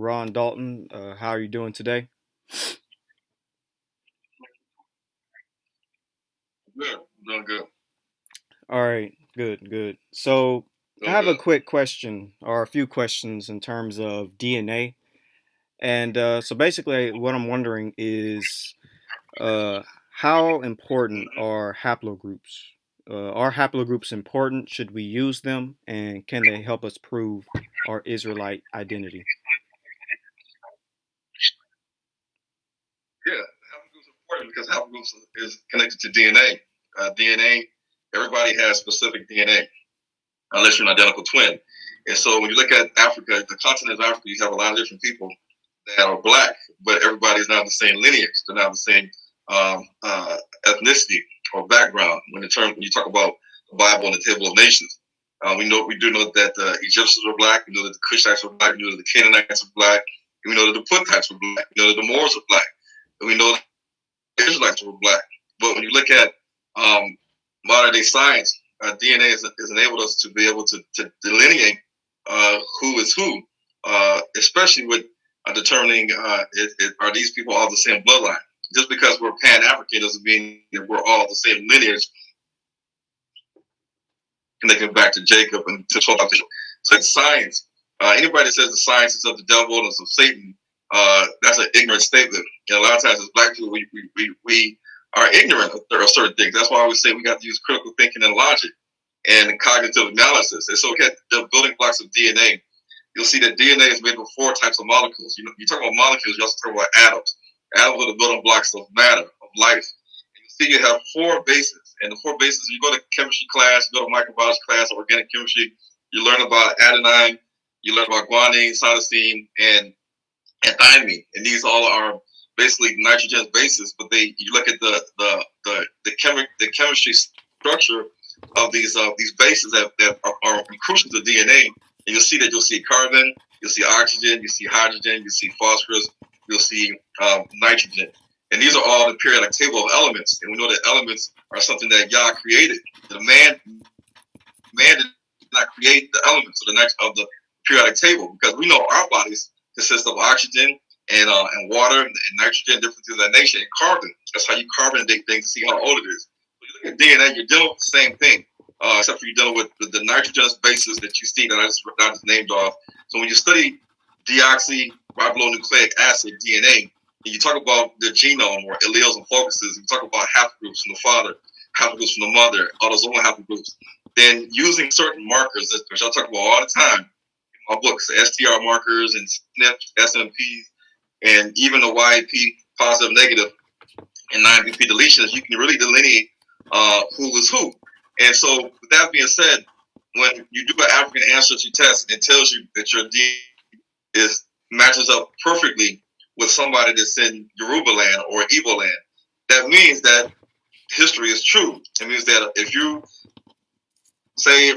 Ron Dalton. How are you doing today? Good. Doing good. All right, good, good. So I Doing have a good. quick question or a few questions in terms of DNA. And so basically, what I'm wondering is uh, how important hmm are haplogroups? Are haplogroups important? Should we use them? And can they help us prove our Israelite identity? Yeah, haplogroups are important because haplogroups is connected to DNA. DNA, everybody has specific DNA unless you're an identical twin. And so when you look at Africa, the continent of Africa, you have a lot of different people that are black, but everybody's not the same lineage. They're not the same ethnicity or background. When you talk about the Bible and the Table of Nations, we do know that the Egyptians were black. We know that the Cushites were black. We know that the Canaanites were black. We know that the Puthites were black. We know that the Moors were black. And we know that the Israelites were black. But when you look at modern day science, DNA has enabled us to be able to delineate who is who, especially with determining are these people all the same bloodline. Just because we're Pan African doesn't mean that we're all the same lineage, connecting back to Jacob and to 12. So it's science. Anybody that says the science is of the devil and it's of Satan, that's an ignorant statement. And a lot of times as black people, we are ignorant of certain things. That's why I always say we got to use critical thinking and logic and cognitive analysis. And so look at the building blocks of DNA. You'll see that DNA is made of four types of molecules. You talk about molecules, you also talk about atoms. Atoms are the building blocks of matter, of life. And you see you have four bases. And the four bases, you go to chemistry class, you go to microbiology class, organic chemistry, you learn about adenine, you learn about guanine, cytosine, and thymine. And these all are basically nitrogen bases, but you look at the chemistry structure of these bases that are crucial to DNA, and you'll see carbon, you'll see oxygen, you see hydrogen, you see phosphorus, you'll see nitrogen, and these are all the periodic table of elements. And we know that elements are something that Yah created. The man did not create the elements of the periodic table, because we know our bodies consist of oxygen and water and nitrogen, different things of that nature, and carbon. That's how you carbonate things to see how old it is. When you look at DNA, you're dealing with the same thing, except for you're dealing with the nitrogenous bases that you see that I just named off. So when you study deoxyribonucleic acid, DNA, and you talk about the genome or alleles and focuses, you talk about haplogroups from the father, haplogroups from the mother, autosomal haplogroups, then using certain markers, which I talk about all the time in my books, STR markers and SNPs, SNPs, and even the YAP positive, negative, and 9BP deletions, you can really delineate who is who. And so, with that being said, when you do an African ancestry test, it tells you that your DNA is matches up perfectly with somebody that's in Yoruba land or Igbo land. That means that history is true. It means that if you say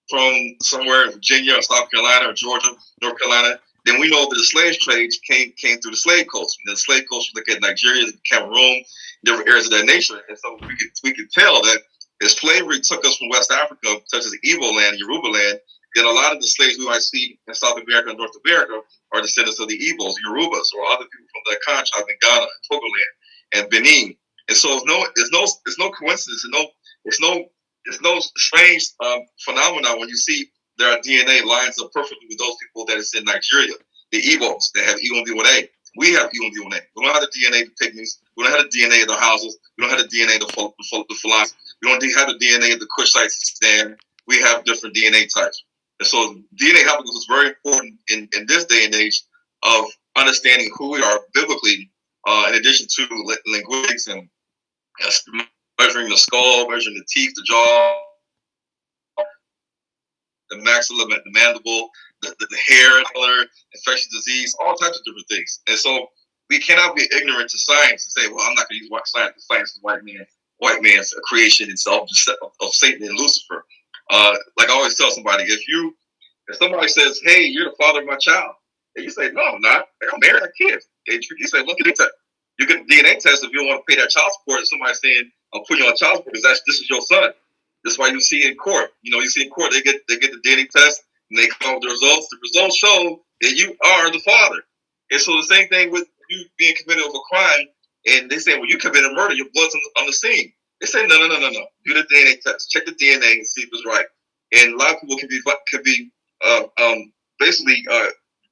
from somewhere in Virginia or South Carolina or Georgia, North Carolina, then we know that the slave trade came through the slave coast. And the slave coast, you look at Nigeria, Cameroon, different areas of that nature. And so we could tell that as slavery took us from West Africa, such as Igbo land, Yoruba land, then a lot of the slaves we might see in South America and North America are descendants of the Igbos, Yorubas, or other people from the Akan tribe in Ghana, Togoland, and Benin. And so it's no coincidence, it's no strange phenomenon when you see their DNA lines up perfectly with those people that is in Nigeria, the Igbos that have E1B1A. We have E1B1A. We don't have the DNA of the pygmies. We don't have the DNA of the houses. We don't have the DNA of the Fulani. We don't have the DNA of the Kushites and Sudan. We have different DNA types. And so DNA haplogroups is very important in this day and age of understanding who we are biblically, in addition to linguistics and measuring the skull, measuring the teeth, the jaw, the maxilla, the mandible, the hair color, infectious disease, all types of different things. And so we cannot be ignorant to science and say, well, I'm not going to use science. Science is white man's creation itself of Satan and Lucifer. Like I always tell somebody, if somebody says, hey, you're the father of my child, and you say, no, I'm not. I'm married, I have kids. And you say, look at it. You get a DNA test if you don't want to pay that child support. And somebody's saying, I'm putting you on child support because this is your son. That's why you see in court. You see in court they get the DNA test and they come up with the results. The results show and you are the father. And so the same thing with you being committed of a crime, and they say, well, you committed murder, your blood's on the scene. They say, no, no, no, no, no. Do the DNA test, check the DNA, and see if it's right. And a lot of people can be basically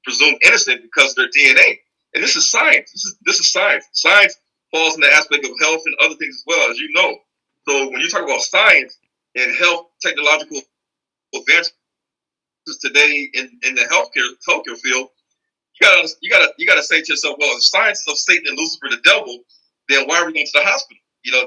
presumed innocent because of their DNA. And this is science. This is science. Science falls in the aspect of health and other things as well, as you know. So when you talk about science and health, technological advances today in the healthcare field, you gotta say to yourself, well, if science is of Satan and Lucifer the devil, then why are we going to the hospital?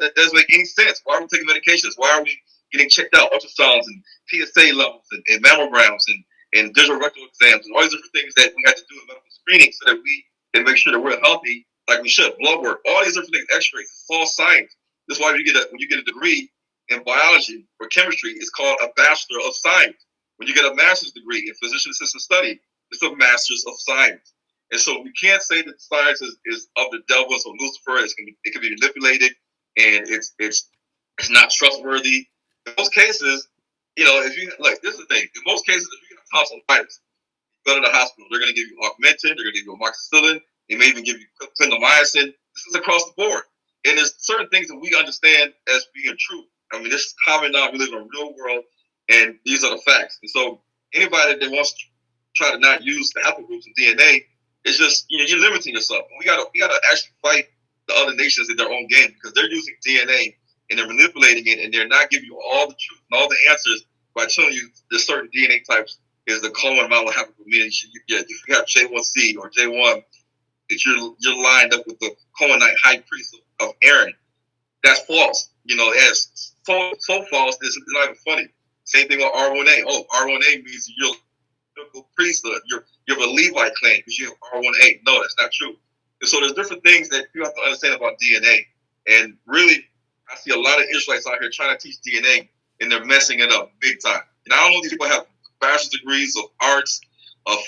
That doesn't make any sense. Why are we taking medications? Why are we getting checked out, ultrasounds and PSA levels and mammograms and digital rectal exams and all these different things that we have to do in medical screening so that we can make sure that we're healthy like we should. Blood work, all these different things, X-rays, it's all science. That's why when you get a degree in biology or chemistry, it's called a bachelor of science. When you get a master's degree in physician assistant study, it's a master's of science. And so we can't say that science is of the devil or Lucifer. It can be manipulated, and it's not trustworthy. In most cases, if you like, this is the thing. In most cases, if you get tonsillitis, you go to the hospital. They're going to give you augmentin. They're going to give you amoxicillin. They may even give you clindamycin. This is across the board. And there's certain things that we understand as being true. I mean, this is common now. We live in a real world, and these are the facts. And so anybody that wants to try to not use the haplogroups and DNA, it's just you're limiting yourself. We gotta actually fight the other nations in their own game because they're using DNA and they're manipulating it, and they're not giving you all the truth and all the answers by telling you the certain DNA types is the common amount of haplogroup. Meaning, if you have J1C or J1, that you're lined up with the Cohenite high priest of Aaron. That's false. It's so false. It's not even funny. Same thing with R1A. Oh, R1A means you're priesthood. You're of a Levite clan because you have R1A. No, that's not true. And so there's different things that you have to understand about DNA. And really, I see a lot of Israelites out here trying to teach DNA, and they're messing it up big time. And I don't know if these people have bachelor's degrees of arts, of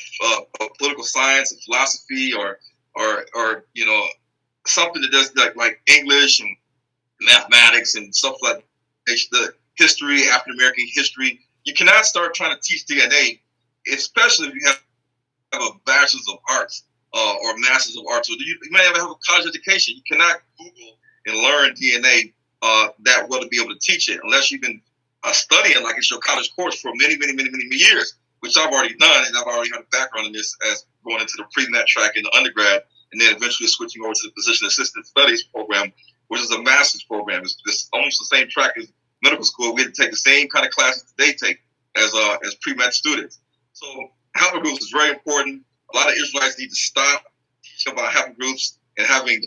political science, of philosophy, or something that does like English and mathematics and stuff like the history, African American history. You cannot start trying to teach DNA, especially if you have a bachelor's of arts or master's of arts, or you may have a college education. You cannot Google and learn DNA that well to be able to teach it unless you've been studying like it's your college course for many, many, many, many years, which I've already done, and I've already had a background in this as going into the pre-med track in the undergrad, and then eventually switching over to the physician assistant studies program, which is a master's program. It's almost the same track as medical school. We had to take the same kind of classes that they take as pre-med students. So haplogroups is very important. A lot of Israelites need to stop teaching about haplogroups and having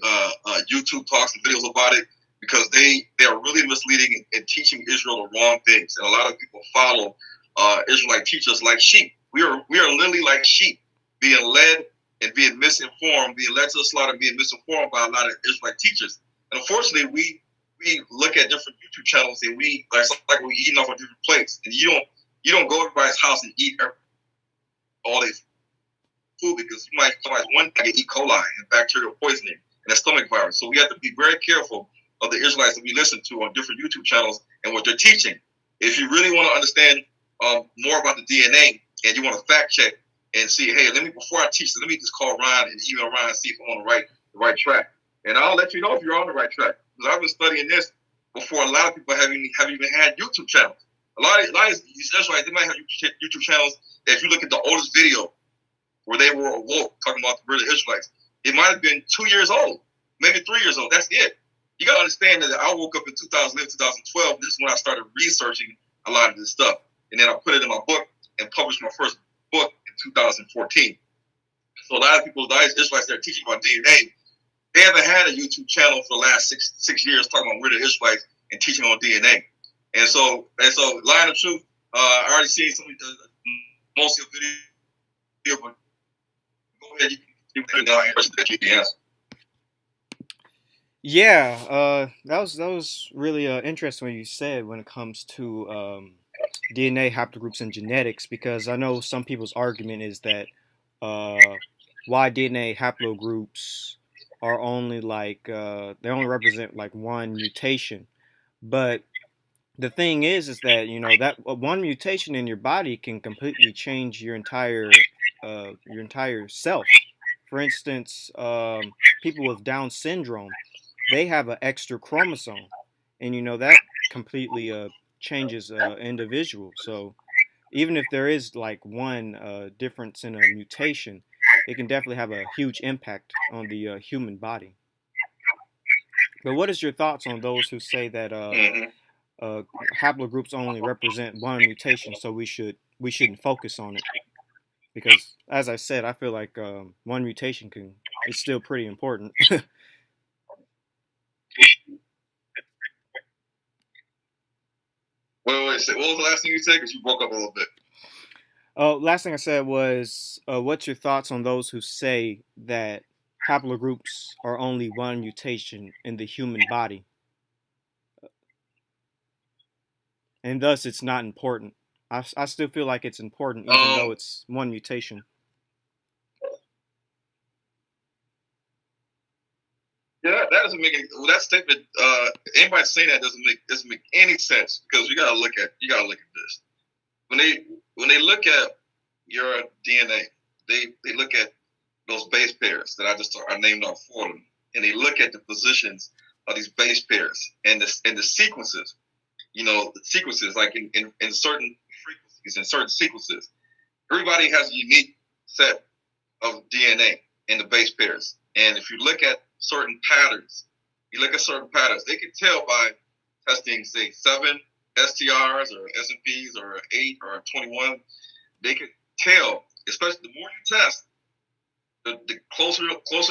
YouTube talks and videos about it because they are really misleading and teaching Israel the wrong things. And a lot of people follow Israelite teachers like sheep. We are literally like sheep, being led and being misinformed, being led to the slaughter, being misinformed by a lot of Israelite teachers. And unfortunately, we look at different YouTube channels and we like we eating off of different plates. And you don't go to everybody's house and eat all this food because you might one day get E. coli and bacterial poisoning and a stomach virus. So we have to be very careful of the Israelites that we listen to on different YouTube channels and what they're teaching. If you really want to understand more about the DNA and you want to fact check and see, hey, before I teach, let me just call Ron and email Ron and see if I'm on the right track. And I'll let you know if you're on the right track because I've been studying this before a lot of people have even had YouTube channels. A lot of these Israelites, they might have YouTube channels. If you look at the oldest video where they were awoke talking about the British Israelites, it might have been 2 years old, maybe 3 years old. That's it. You got to understand that I woke up in 2011, 2012. This is when I started researching a lot of this stuff. And then I put it in my book and published my first book in 2014. So a lot of Israelites that are teaching about DNA, they haven't had a YouTube channel for the last six years talking about British Israelites and teaching on DNA. And so, line of truth, I already seen most of the video, but go ahead, you can answer. Yeah, that was really interesting what you said when it comes to DNA haplogroups and genetics, because I know some people's argument is that uh, why DNA haplogroups are only they only represent like one mutation, but the thing is that that one mutation in your body can completely change your entire your entire self. For instance, people with Down syndrome, they have an extra chromosome, and that completely changes individual. So even if there is like one difference in a mutation, it can definitely have a huge impact on the human body. But what is your thoughts on those who say that Mm-hmm. uh, haplogroups only represent one mutation, so we shouldn't focus on it? Because as I said, I feel like one mutation can it's still pretty important. Wait. Say, what was the last thing you said? Because you broke up a little bit. Last thing I said was, what's your thoughts on those who say that haplogroups are only one mutation in the human body, and thus it's not important? I still feel like it's important, even though Um, it's one mutation. yeah, that doesn't make any. Well, that statement. Anybody saying that doesn't make any sense because you gotta look at this when they look at your DNA. They look at those base pairs that I named off for them, and they look at the positions of these base pairs and the sequences. The sequences like in certain frequencies in certain sequences. Everybody has a unique set of DNA in the base pairs. And if you look at certain patterns, they can tell by testing, say, 7 STRs or SNPs or 8 or 21. They can tell, especially the more you test, the closer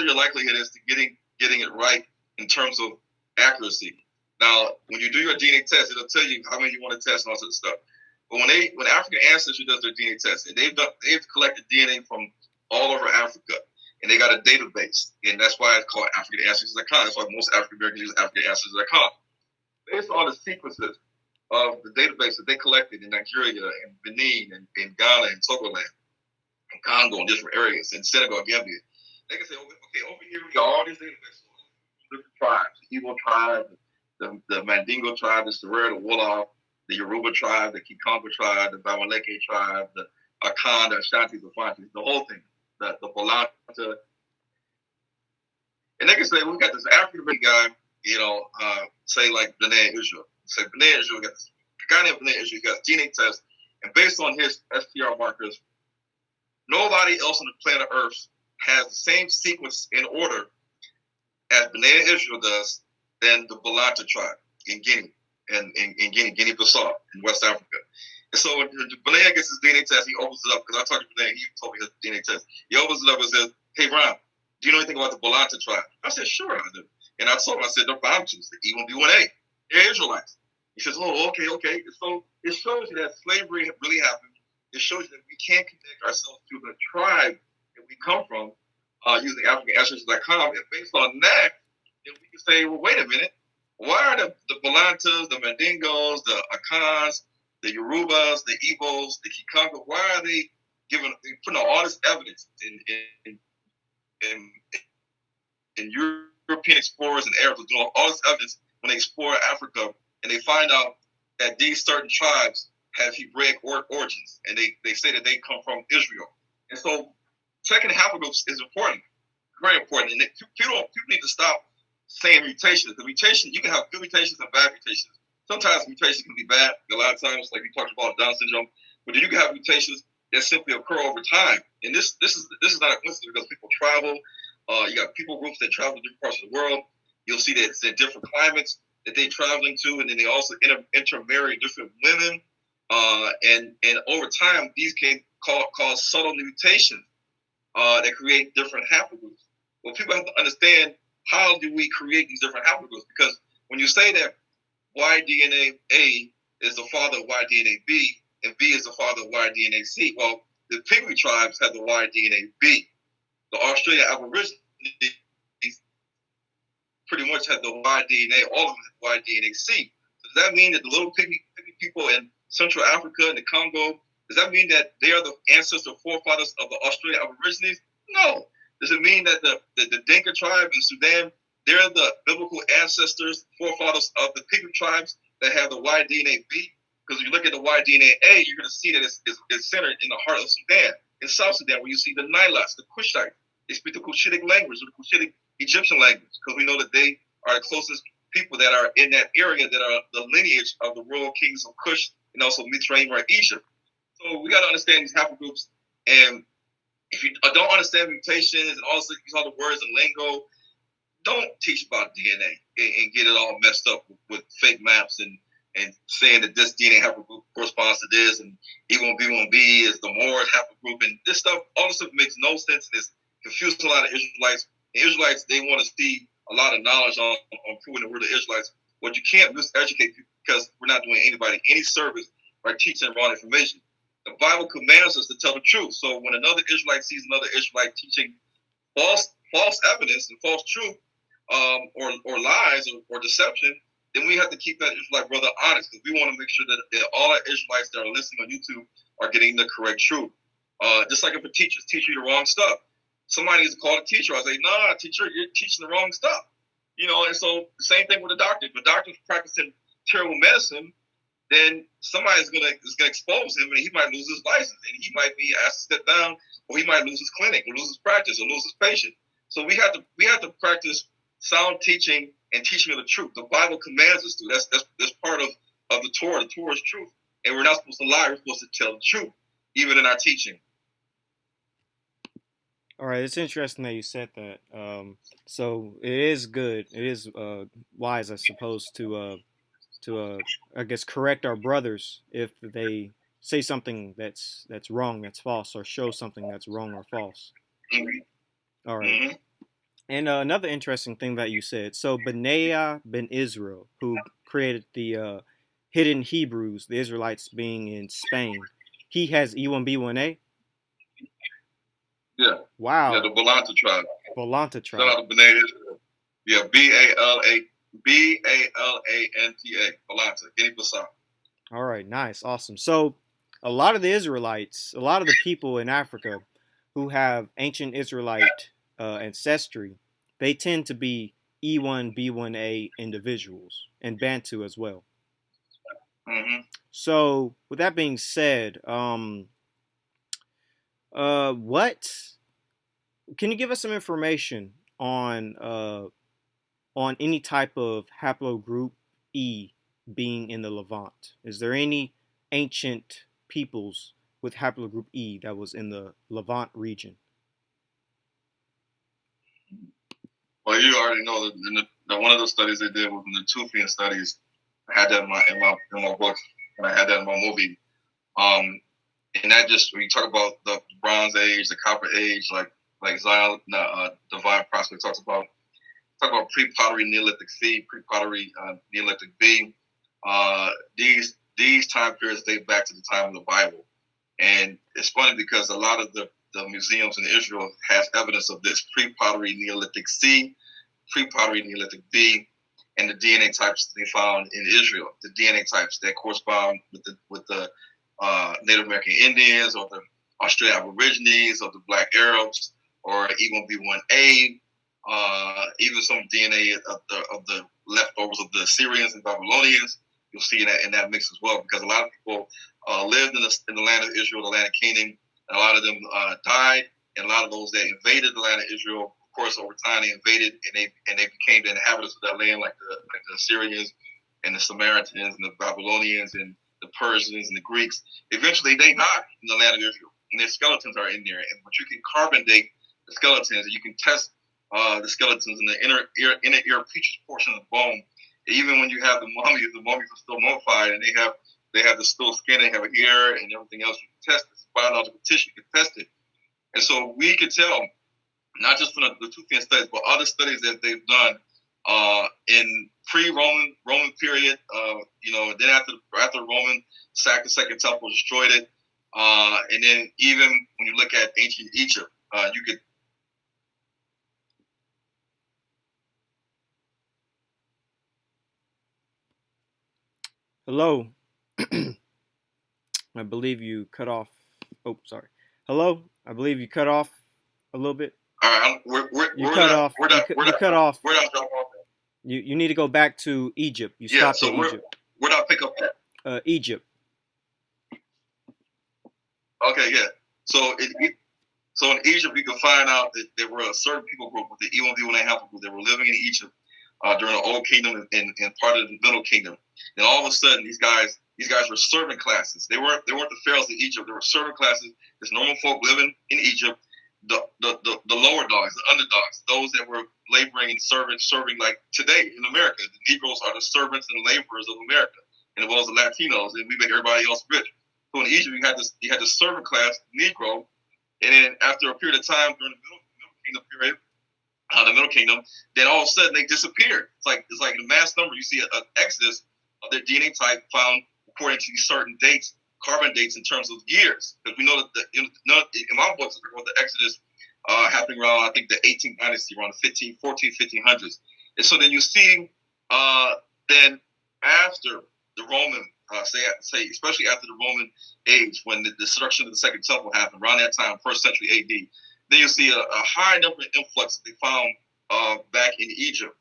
your likelihood is to getting it right in terms of accuracy. Now, when you do your DNA test, it'll tell you how many you want to test and all sorts of stuff. But when African Ancestry does their DNA test, and they've collected DNA from all over Africa, and they got a database, and that's why it's called African Ancestry.com. That's why most African Americans use African Ancestry.com. Based on the sequences of the database that they collected in Nigeria and Benin and Ghana and Togoland and Congo and different areas and Senegal, Gambia, they can say, okay, over here we got all these databases, different tribes, the Igbo tribe, the Mandingo tribe, the Serer, the Wolof, the Yoruba tribe, the Kikongo tribe, the Bawaleke tribe, the Akan, the Ashanti, the Fanti, the whole thing, the Bolanta. And they can say, we got this African American guy, say like Benin Israel. Say Benin Israel, got this guy named Benin Israel, he got a DNA test, and based on his STR markers, nobody else on the planet Earth has the same sequence in order as Benin Israel does than the Balanta tribe in Guinea and in Guinea-Bissau in West Africa. And so when Benin gets his DNA test, he opens it up because I talked to Benin, he told me his DNA test. He opens it up and says, "Hey, Ron, do you know anything about the Balanta tribe?" I said, "Sure, I do." And I told him, I said, "They're Bantus, the E1B1A. They're Israelites." He says, "Oh, okay. So it shows you that slavery really happened. It shows you that we can't connect ourselves to the tribe that we come from using AfricanAncestry.com. And based on that, then we can say, well, wait a minute. Why are the Balantas, the Mandingos, the Akans, the Yorubas, the Igbos, the Kikongo, why are they putting all this evidence in, in European explorers and Arabs doing all this evidence when they explore Africa and they find out that these certain tribes have Hebraic origins and they say that they come from Israel. And so checking haplogroups is important, very important. And people need to stop saying mutations. The mutation, you can have good mutations and bad mutations. Sometimes mutations can be bad. A lot of times, like we talked about Down syndrome, but then you can have mutations that simply occur over time. And this is not a coincidence because people travel. You got people groups that travel to different parts of the world. You'll see that it's in different climates that they're traveling to, and then they also intermarry different women. And over time, these can cause subtle mutations that create different haplogroups. Well, people have to understand how do we create these different haplogroups, because when you say that Y-DNA A is the father of Y-DNA B, and B is the father of Y-DNA C, well, the Pygmy tribes have the Y-DNA B. The Australian Aborigines pretty much have the Y-DNA, all of them have Y-DNA C. So does that mean that the little pygmy people in Central Africa and the Congo, does that mean that they are the ancestor forefathers of the Australian Aborigines? No. Does it mean that the Dinka tribe in Sudan, they're the biblical ancestors, forefathers of the Pygmy tribes that have the Y-DNA B? Because if you look at the Y-DNA A, you're going to see that it's centered in the heart of Sudan. in South Sudan, where you see the Nilots, the Cushites. They speak the Cushitic language, or the Cushitic Egyptian language, because we know that they are the closest people that are in that area that are the lineage of the royal kings of Cush and also Mitzrayim or Egypt. So we got to understand these haplogroups. And if you don't understand mutations and also use all the words and lingo, don't teach about DNA and get it all messed up with fake maps and saying that this DNA haplogroup corresponds to this, and E1B1B is the Moors haplogroup, and this stuff, all this stuff makes no sense, and it's confusing a lot of Israelites. And Israelites, they want to see a lot of knowledge on proving that we're the Israelites. What you can't do is educate people, because we're not doing anybody any service by teaching wrong information. The Bible commands us to tell the truth. So when another Israelite sees another Israelite teaching false evidence and false truth, or lies or deception, then we have to keep that Israelite brother honest, because we want to make sure that all our Israelites that are listening on YouTube are getting the correct truth. Just like if a teacher's teaching you the wrong stuff, somebody needs to call the teacher. I say, nah, teacher, you're teaching the wrong stuff. And so the same thing with the doctor. If a doctor's practicing terrible medicine, then somebody's gonna expose him, and he might lose his license, and he might be asked to step down, or he might lose his clinic, or lose his practice, or lose his patient. So we have to practice sound teaching and teaching of the truth. The Bible commands us to. That's part of the Torah. The Torah is truth, and we're not supposed to lie. We're supposed to tell the truth, even in our teaching. All right, it's interesting that you said that. So it is good. It is wise, I suppose, to I guess correct our brothers if they say something that's wrong, that's false, or show something that's wrong or false. Mm-hmm. All right. Mm-hmm. And another interesting thing that you said. So Benaiah ben Israel, who created the hidden Hebrews, the Israelites being in Spain, he has E1B1A. Yeah. Wow. Yeah, the Balanta tribe. Balanta tribe. Shout out to Benaiah Israel. Yeah, Balanta, Guinea Bissau. All right, nice, awesome. So a lot of the Israelites, a lot of the people in Africa who have ancient Israelite ancestry, they tend to be E1B1A individuals, and Bantu as well. Mm-hmm. So with that being said, what can you give us some information on any type of haplogroup E being in the Levant? Is there any ancient peoples with haplogroup E that was in the Levant region? Well, you already know that one of the studies they did was in the Tufian studies. I had that in my book, and I had that in my movie. And that just, when you talk about the Bronze Age, the Copper Age, like Zion, Divine Prospect talk about pre-pottery Neolithic C, pre-pottery Neolithic B. These time periods date back to the time of the Bible, and it's funny because a lot of the museums in Israel has evidence of this pre-pottery Neolithic C, pre-pottery Neolithic B, and the DNA types they found in Israel, the DNA types that correspond with the Native American Indians, or the Australian Aborigines, or the Black Arabs, or E1B1A, even some DNA of the leftovers of the Assyrians and Babylonians. You'll see in that mix as well, because a lot of people lived in the land of Israel, the land of Canaan. And a lot of them died, and a lot of those that invaded the land of Israel, of course, over time they invaded and they became the inhabitants of that land, like the Assyrians and the Samaritans and the Babylonians and the Persians and the Greeks. Eventually, they died in the land of Israel, and their skeletons are in there. And but you can carbon date the skeletons, and you can test the skeletons in the inner ear peaches portion of the bone. Even when you have the mummies are still mummified, and they have the still skin, they have hair and everything else. You can test it. It's biological tissue. You can test it. And so we could tell, not just from the Tufian studies, but other studies that they've done in pre-Roman period. Then after Roman sacked the Second Temple, destroyed it, and then even when you look at ancient Egypt, you could. Hello. I believe you cut off. Oh, sorry. Hello. I believe you cut off a little bit. All right, you cut off. You cut off. Where did I drop off? You need to go back to Egypt. You stopped at Egypt. Where did I pick up at? Egypt. Okay, yeah. So in Egypt, you can find out that there were a certain people group with the E1B1A haplogroup that were living in Egypt during the Old Kingdom and part of the Middle Kingdom. And all of a sudden, these guys were servant classes. They weren't the pharaohs of Egypt. They were servant classes. There's normal folk living in Egypt. The lower dogs, the underdogs, those that were laboring and serving like today in America. The Negroes are the servants and laborers of America, and as well as the Latinos, and we make everybody else rich. So in Egypt, you had the servant class, Negro, and then after a period of time during the Middle Kingdom period, the Middle Kingdom, then all of a sudden they disappeared. It's like in mass number. You see an exodus of their DNA type found according to these certain dates, carbon dates in terms of years. Because we know that in my books, I talk about the exodus happening around, I think, the 18th dynasty, around the 1500s. And so then you see then after the Roman, say especially after the Roman age, when the destruction of the Second Temple happened, around that time, 1st century AD, then you see a high number of influx that they found back in Egypt.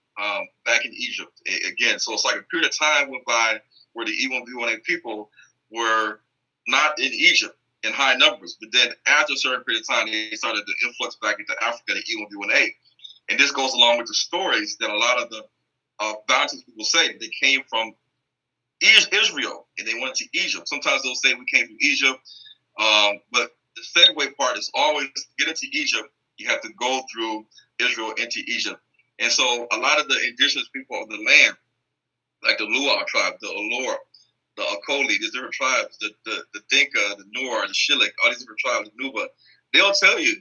Again. So it's like a period of time went by where the E1B1A people were not in Egypt in high numbers, but then after a certain period of time, they started to influx back into Africa, the E1B1A. And this goes along with the stories that a lot of the bounties people say they came from Israel and they went to Egypt. Sometimes they'll say we came from Egypt, but the segue part is always to get into Egypt, you have to go through Israel into Egypt. And so a lot of the indigenous people of the land, like the Luau tribe, the Alor, the Akoli, these different tribes, the Dinka, the Noor, the Shillik, all these different tribes, the Nuba, they'll tell you,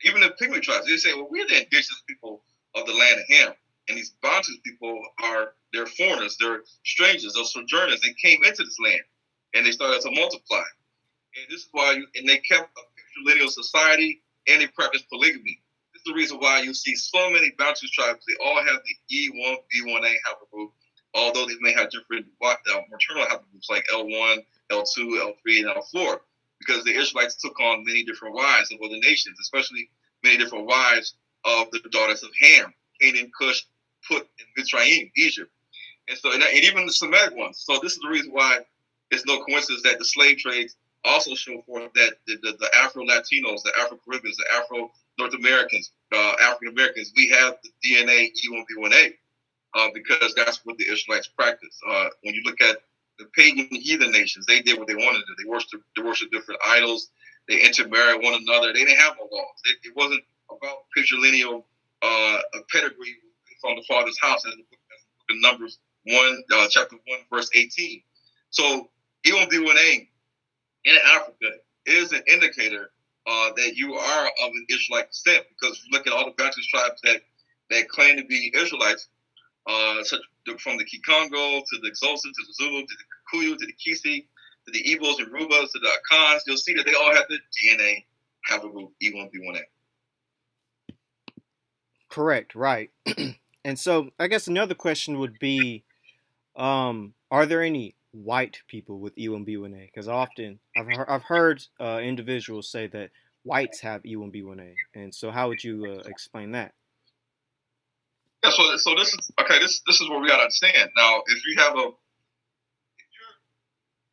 even the Pygmy tribes, they say, well, we're the indigenous people of the land of Ham. And these Bantu people they're foreigners, they're strangers, they're sojourners. They came into this land and they started to multiply. And this is why, and they kept a patrilineal society and they practiced polygamy. This is the reason why you see so many Bantu tribes, they all have the E1B1A haplogroup, although they may have different maternal haplogroups like L1, L2, L3, and L4, because the Israelites took on many different wives of other nations, especially many different wives of the daughters of Ham, Canaan, Cush, Put, and Mitzrayim, Egypt. And so, and even the Semitic ones. So this is the reason why it's no coincidence that the slave trades also show forth that the Afro-Latinos, the Afro-Caribbeans, the Afro-North Americans, African-Americans, we have the DNA E1B1A because that's what the Israelites practiced. When you look at the pagan heathen nations, they did what they wanted to do. They worshiped different idols. They intermarried one another. They didn't have no laws. It wasn't about patrilineal pedigree from the Father's house, as the book of Numbers 1, chapter 1, verse 18. So E1B1A in Africa is an indicator that you are of an Israelite descent, because if you look at all the Bantu tribes that claim to be Israelites, such from the Kikongo to the Xhosa to the Zulu to the Kikuyu to the Kisi to the Igbos and Rubas to the Akans, you'll see that they all have the DNA haplogroup E1B1A. Correct, right. And so I guess another question would be, are there any white people with E1B1A? Because often I've heard individuals say that whites have E1B1A, and so how would you explain that? Yeah, so this is okay. This is what we gotta understand. Now, if you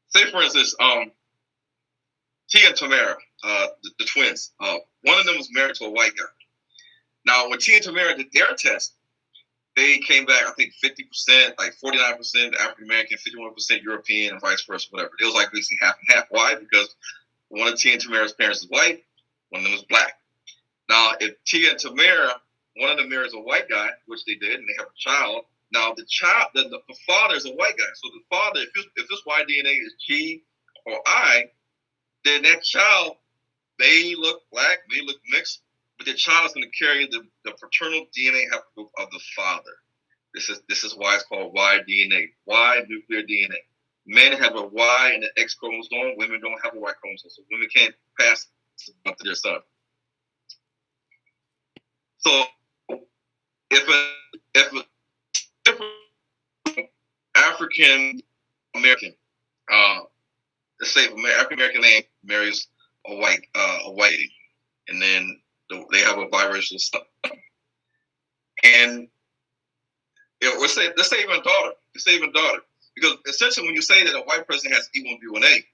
say for instance, Tia and Tamara, the twins, one of them was married to a white guy. Now, when Tia and Tamara did their test, they came back, I think 50%, like 49% African American, 51% European, and vice versa, whatever. It was like basically half and half. Why? Because one of Tia and Tamara's parents is white, one of them is black. Now, if Tia and Tamara, one of them marries a white guy, which they did, and they have a child. Now, the father is a white guy. So the father, if this Y DNA is G or I, then that child may look black, may look mixed, but the child is going to carry the paternal DNA haplogroup of the father. This is why it's called Y DNA, Y nuclear DNA. Men have a Y and an X chromosome. Women don't have a Y chromosome, so women can't pass it on to their son. So if a African American, let's say African American name marries a white, and then they have a biracial son, and let's say even daughter, because essentially when you say that a white person has E1B1A,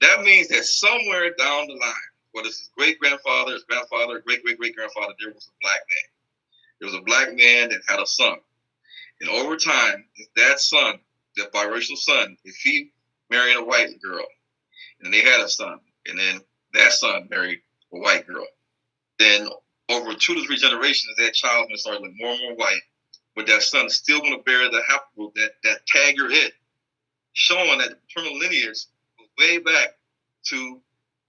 that means that somewhere down the line, whether it's his great grandfather, his grandfather, great great great grandfather, there was a black man. There was a black man that had a son, and over time, if that son, that biracial son, if he married a white girl, and they had a son, and then that son married a white girl, then over 2 to 3 generations, that child's gonna start looking more and more white, but that son is still gonna bear the haplogroup, that tag you're it, showing that the paternal lineage goes way back to,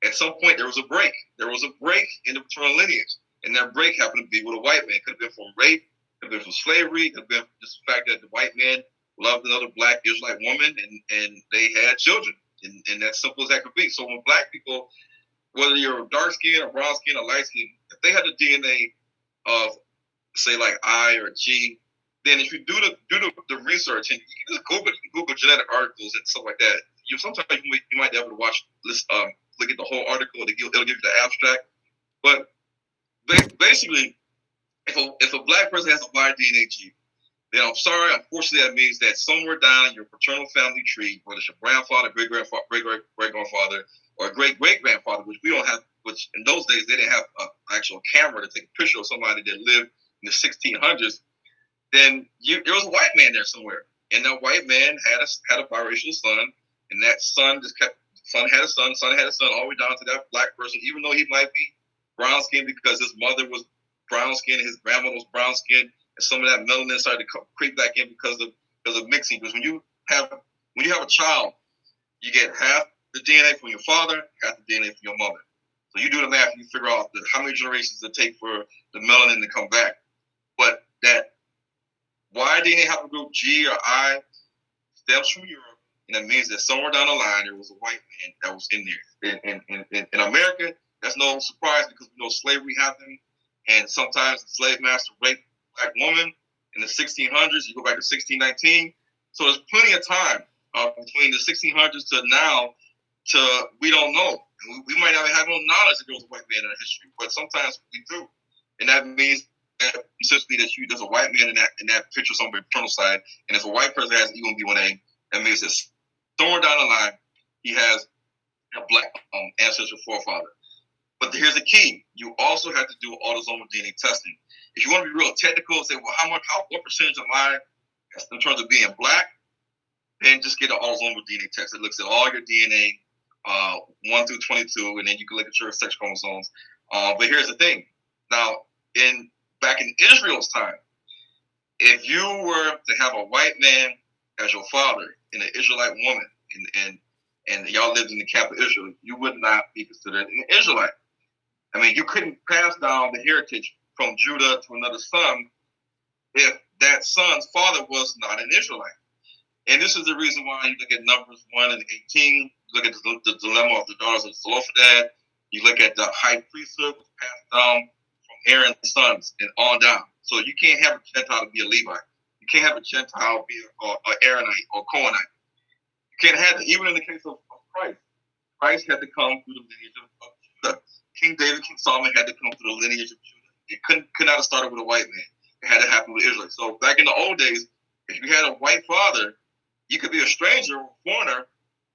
at some point there was a break. There was a break in the paternal lineage, and that break happened to be with a white man. It could have been from rape, could have been from slavery, could have been just the fact that the white man loved another black Israelite woman, and they had children, and that's simple as that could be. So when black people, whether you're dark skin or brown skin or light skin, if they had the DNA of, say, like I or G, then if you do the research, and you can just Google genetic articles and stuff like that, sometimes you might be able to look at the whole article. It'll give you the abstract. But basically, if a black person has a Y DNA gene, then I'm sorry, unfortunately, that means that somewhere down your paternal family tree, whether it's your grandfather, great grandfather, great grandfather, or great great grandfather, which we don't have, which in those days they didn't have an actual camera to take a picture of somebody that lived in the 1600s, then there was a white man there somewhere, and that white man had a biracial son, and that son had a son all the way down to that black person, even though he might be brown skinned because his mother was brown skinned, his grandmother was brown skinned, and some of that melanin started to creep back in because of mixing. Because when you have a child, you get half the DNA from your father, half the DNA from your mother. So you do the math, and you figure out how many generations it take for the melanin to come back. But that Y DNA haplogroup G or I stems from Europe, and that means that somewhere down the line there was a white man that was in there. In America, that's no surprise because we know slavery happened, and sometimes the slave master raped a black woman in the 1600s. You go back to 1619, so there's plenty of time between the 1600s to now. We don't know. We might not have no knowledge that there was a white man in our history, but sometimes we do, and that means essentially that there's a white man in that picture somewhere on the paternal side, and if a white person has E1B1A, that means that somewhere down the line he has a black ancestral forefather. But here's the key: you also have to do autosomal DNA testing. If you want to be real technical, say, well, what percentage am I in terms of being black? Then just get an autosomal DNA test. It looks at all your DNA, 1 through 22, and then you can look at your sex chromosomes. But here's the thing: now, back in Israel's time, if you were to have a white man as your father and an Israelite woman, and y'all lived in the camp of Israel, you would not be considered an Israelite. I mean, you couldn't pass down the heritage from Judah to another son if that son's father was not an Israelite. And this is the reason why you look at Numbers 1 and 18, you look at the dilemma of the daughters of Zelophehad, you look at the high priesthood was passed down from Aaron's sons and on down. So you can't have a Gentile be a Levite. You can't have a Gentile be an Aaronite or Cohenite. You can't have it. Even in the case of Christ. Christ had to come through the lineage of Judah. King David, King Solomon had to come through the lineage of Judah. It could not have started with a white man. It had to happen with Israel. So back in the old days, if you had a white father, you could be a stranger or a foreigner,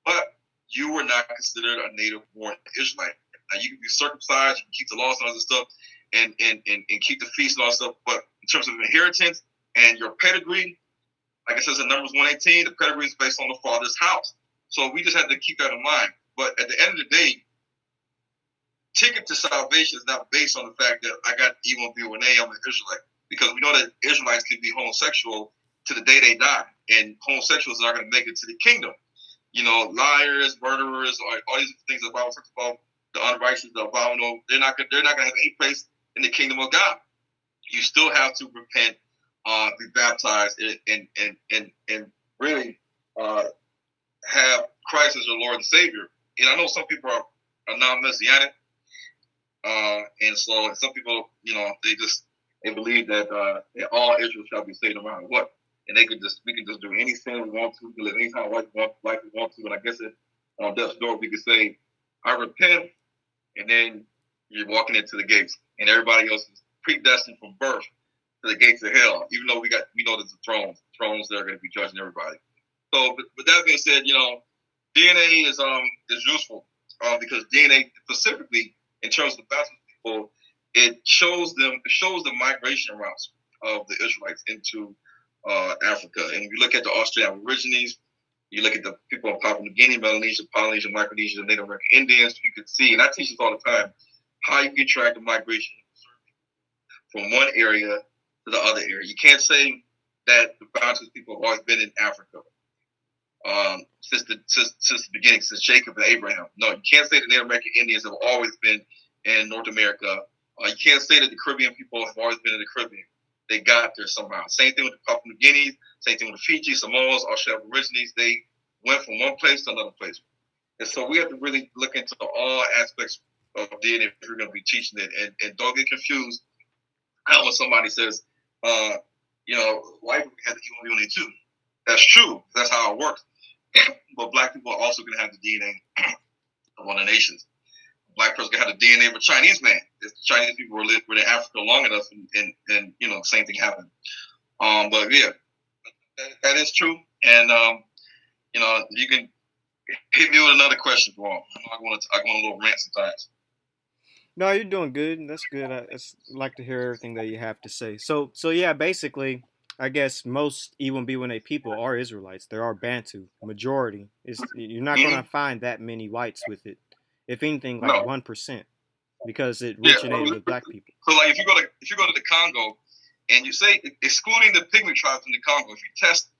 but you were not considered a native-born Israelite. Now, you can be circumcised, you can keep the laws and all this stuff, and keep the feast and all that stuff, but in terms of inheritance and your pedigree, like it says in Numbers 118, the pedigree is based on the father's house. So we just have to keep that in mind. But at the end of the day, ticket to salvation is not based on the fact that I got E1B1A, I'm an Israelite. Because we know that Israelites can be homosexual to the day they die. And homosexuals are not going to make it to the kingdom. You know, liars, murderers, all these things the Bible talks about, the unrighteous, the abominable, they're not going to have any place in the kingdom of God. You still have to repent, be baptized, and really have Christ as your Lord and Savior. And I know some people are non-messianic, and so some people, you know, they believe that all Israel shall be saved no matter what, and we can just do any sin we want to, we can live any kind of life we want to, and I guess on death's door we could say, I repent, and then you're walking into the gates, and everybody else is predestined from birth to the gates of hell. Even though we know there's the thrones that are going to be judging everybody. So, with that being said, you know, DNA is useful because DNA specifically in terms of the Bantu people, it shows the migration routes of the Israelites into Africa. And if you look at the Australian Aborigines, you look at the people of Papua New Guinea, Melanesia, Polynesia, Micronesia, the Native American Indians, you can see, and I teach this all the time, how you can track the migration from one area to the other area. You can't say that the Bantu people have always been in Africa since the beginning, since Jacob and Abraham. No, you can't say the Native American Indians have always been in North America. You can't say that the Caribbean people have always been in the Caribbean. They got there somehow. Same thing with the Papua New Guineas, same thing with the Fiji, Samoas, Australian Aborigines. They went from one place to another place. And so we have to really look into all aspects of DNA if we're going to be teaching it. And don't get confused when somebody says, white people have the E1B1A too. That's true. That's how it works. But black people are also going to have the DNA of one of the nations. A black person can have the DNA of a Chinese man. If the Chinese people were in Africa long enough, and the same thing happened. But yeah, that is true. And you can hit me with another question, bro. I go on a little rant sometimes. No, you're doing good. That's good. I like to hear everything that you have to say. So yeah, basically, I guess most E1B1A people are Israelites. There are Bantu. Majority is you're not gonna find that many whites with it. If anything, like 1%, because it originated with black people. So like if you go to the Congo, and you say excluding the pygmy tribes in the Congo, if you just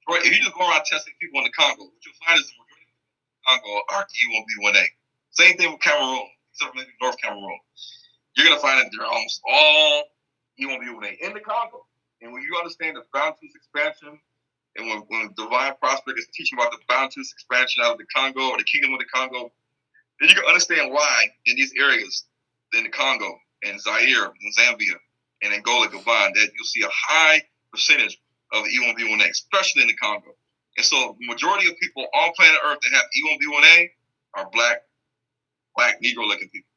go around testing people in the Congo, what you'll find is the majority of people in the Congo are E1B1A. Same thing with Cameroon, except for maybe North Cameroon. You're gonna find that they're almost all E1B1A in the Congo. And when you understand the Bantu's expansion, and when Divine Prospect is teaching about the Bantu's expansion out of the Congo or the Kingdom of the Congo, then you can understand why in these areas, in the Congo and Zaire and Zambia and Angola, Gabon, that you'll see a high percentage of E1B1A, especially in the Congo. And so the majority of people on planet Earth that have E1B1A are black Negro-looking people.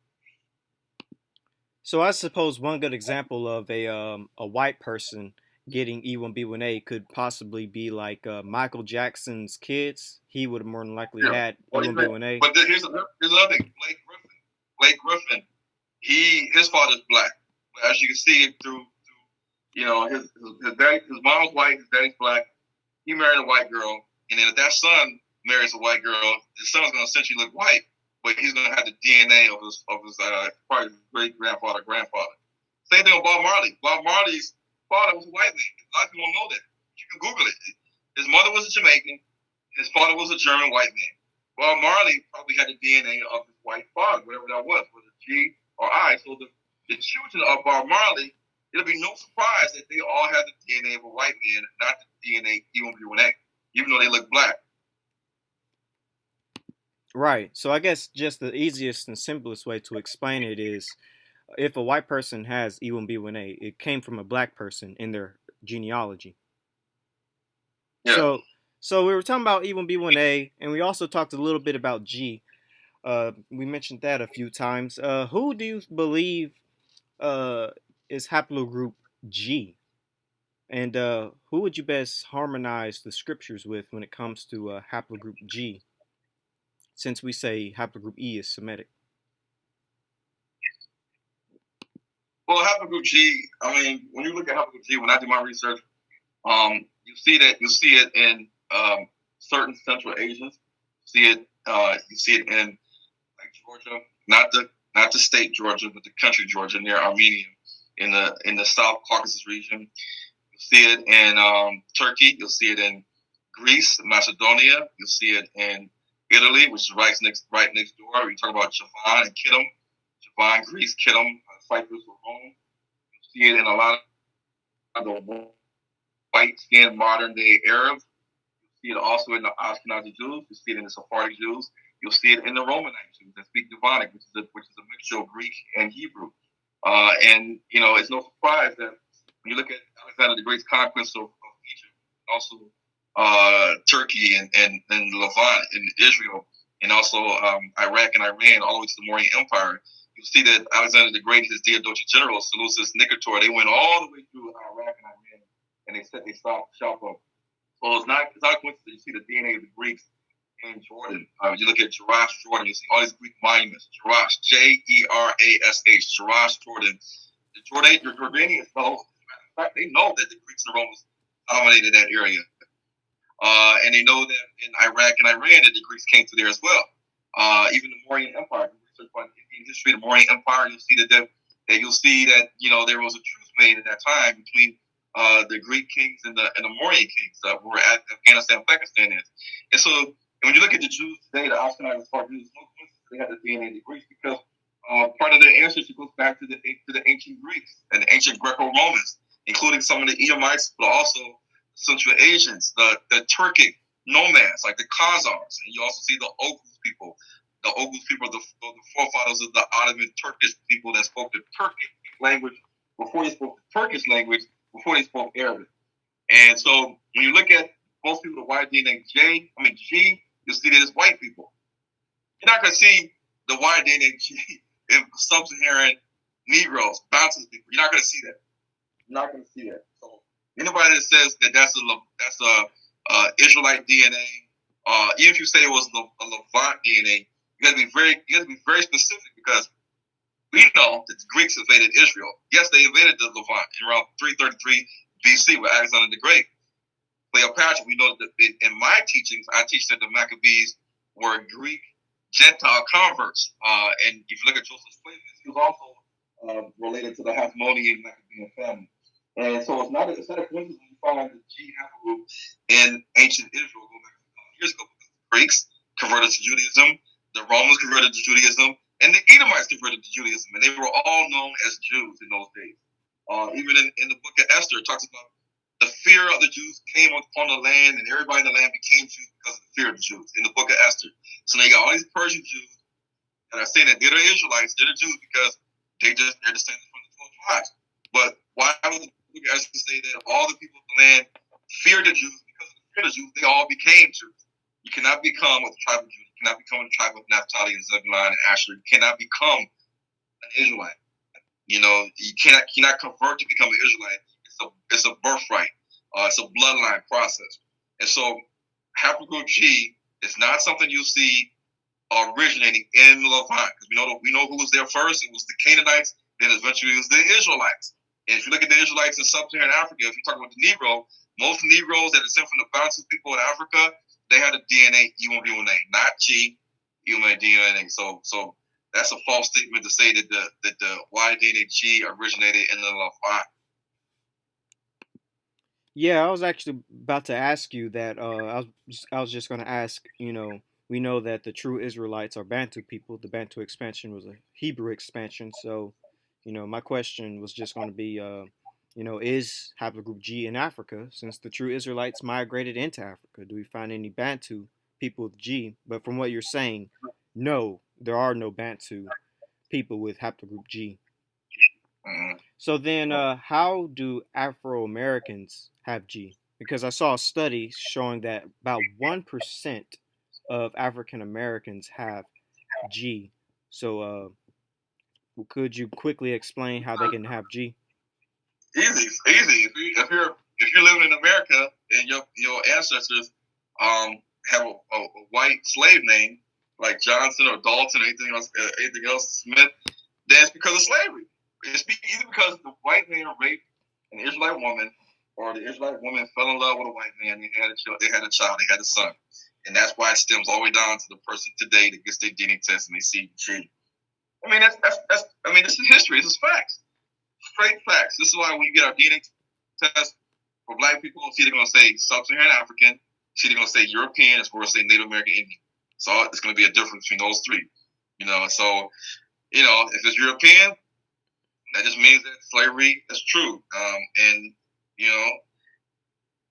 So I suppose one good example of a white person getting E1B1A could possibly be like Michael Jackson's kids. He would have more than likely had E1B1A. But here's another thing. Blake Griffin, his father's black. But as you can see through his mom's white, his daddy's black. He married a white girl, and then if that son marries a white girl, his son's going to essentially look white, but he's going to have the DNA of his probably great grandfather. Same thing with Bob Marley. Bob Marley's father was a white man. A lot of people don't know that. You can Google it. His mother was a Jamaican. His father was a German white man. Bob Marley probably had the DNA of his white father, whatever that was, whether G or I. So the children of Bob Marley, it'll be no surprise that they all have the DNA of a white man, not the DNA E1B1A, even though they look black. Right. So I guess just the easiest and simplest way to explain it is if a white person has E1B1A, it came from a black person in their genealogy. Yeah. So we were talking about E1B1A, and we also talked a little bit about G. We mentioned that a few times. Who do you believe is haplogroup G? And who would you best harmonize the scriptures with when it comes to haplogroup G? Since we say haplogroup E is Semitic. Well, haplogroup G, I mean, when you look at haplogroup G, when I do my research, you see it in certain Central Asians. You see it in like Georgia, not the state Georgia, but the country Georgia near Armenia, in the South Caucasus region. You see it in Turkey. You'll see it in Greece, Macedonia. You'll see it in Italy, which is right next door. We talk about Javan and Kittim. Javan, Greece, Kittim, Cyprus, or Rome. You see it in a lot of the white-skinned modern-day Arabs. You see it also in the Ashkenazi Jews. You see it in the Sephardic Jews. You'll see it in the Romanite Jews that speak Devonic, which is a mixture of Greek and Hebrew. And it's no surprise that when you look at Alexander the Great's conquest of Egypt, also Turkey and Levant and Israel, and also Iraq and Iran, all the way to the Mauryan Empire, you'll see that Alexander the Great, his Theodosian general, Seleucus Nicator, they went all the way through Iraq and Iran, and they set their shop up. So it's not a coincidence that you see the DNA of the Greeks named Jordan. You look at Jerash Jordan, you see all these Greek monuments. Jerash, Jerash, Jerash Jordan. The Jordanians know, in fact, they know that the Greeks and Romans dominated that area. And they know that in Iraq and Iran that the Greeks came through there as well. Even the Mauryan Empire, if you research about Indian history, the Mauryan Empire, you'll see that there was a truce made at that time between the Greek kings and the Mauryan kings where Afghanistan, Pakistan is. And so when you look at the Jews today, the Ashkenazi Jews, they had the DNA of the Greeks because part of their ancestry goes back to the ancient Greeks and the ancient Greco-Romans, including some of the Edomites, but also Central Asians, the Turkic nomads like the Khazars, and you also see the Oghuz people. The Oghuz people are the forefathers of the Ottoman Turkish people that spoke the Turkic language before they spoke the Turkish language, before they spoke Arabic. And so when you look at most people with white DNA G, you'll see that it's white people. You're not going to see the white DNA G in sub-Saharan Negroes, Bantu people. You're not going to see that. You're not going to see that. So anybody that says that that's a Israelite DNA, even if you say it was a Levant DNA, you got to be very specific because we know that the Greeks invaded Israel. Yes, they invaded the Levant in around 333 BC with Alexander the Great. Cleopatra, we know that in my teachings, I teach that the Maccabees were Greek Gentile converts. And if you look at Joseph Flavius, he was also related to the Hasmonean Maccabean family. And so it's not a coincidence when you find the G haplogroup in ancient Israel going back years ago. The Greeks converted to Judaism, the Romans converted to Judaism, and the Edomites converted to Judaism, and they were all known as Jews in those days. Even in the book of Esther, it talks about the fear of the Jews came upon the land, and everybody in the land became Jews because of the fear of the Jews in the book of Esther. So they got all these Persian Jews that are saying that they're the Israelites, they're the Jews because they're descended from the 12 tribes. But why would the book of Esther say that all the people of the land feared the Jews? Because of the fear of the Jews, they all became Jews. You cannot become with the tribe of Judah. You cannot become with the tribe of Naphtali and Zebulun and Asher. You cannot become an Israelite. You cannot convert to become an Israelite. It's a birthright. It's a bloodline process. And so haplogroup G is not something you see originating in Levant, because we know who was there first. It was the Canaanites. Then eventually it was the Israelites. And if you look at the Israelites in sub-Saharan Africa, if you talk about the Negro, most Negroes that descend from the Bantu people in Africa, they had a DNA Iwume, not G, Iwume DNA. So that's a false statement to say that the Y DNA G originated in the Levant. Yeah, I was actually about to ask you that. I was just going to ask. We know that the true Israelites are Bantu people. The Bantu expansion was a Hebrew expansion. So, my question was just going to be, is haplogroup G in Africa? Since the true Israelites migrated into Africa, do we find any Bantu people with G? But from what you're saying, no, there are no Bantu people with haplogroup G. Mm-hmm. So then, how do Afro Americans have G? Because I saw a study showing that about 1% of African Americans have G. So, could you quickly explain how they can have G? Easy. If you're living in America and your ancestors have a white slave name like Johnson or Dalton or anything else Smith, then it's because of slavery. It's either because the white man raped an Israelite woman, or the Israelite woman fell in love with a white man. They had a child. They had a son, and that's why it stems all the way down to the person today that gets their DNA test and they see G. I mean, this is history. This is facts. Straight facts. This is why when you get our DNA test for black people, it's either going to say Sub-Saharan African, it's either going to say European, it's going to say Native American Indian. So it's going to be a difference between those three. So if it's European, that just means that slavery is true. And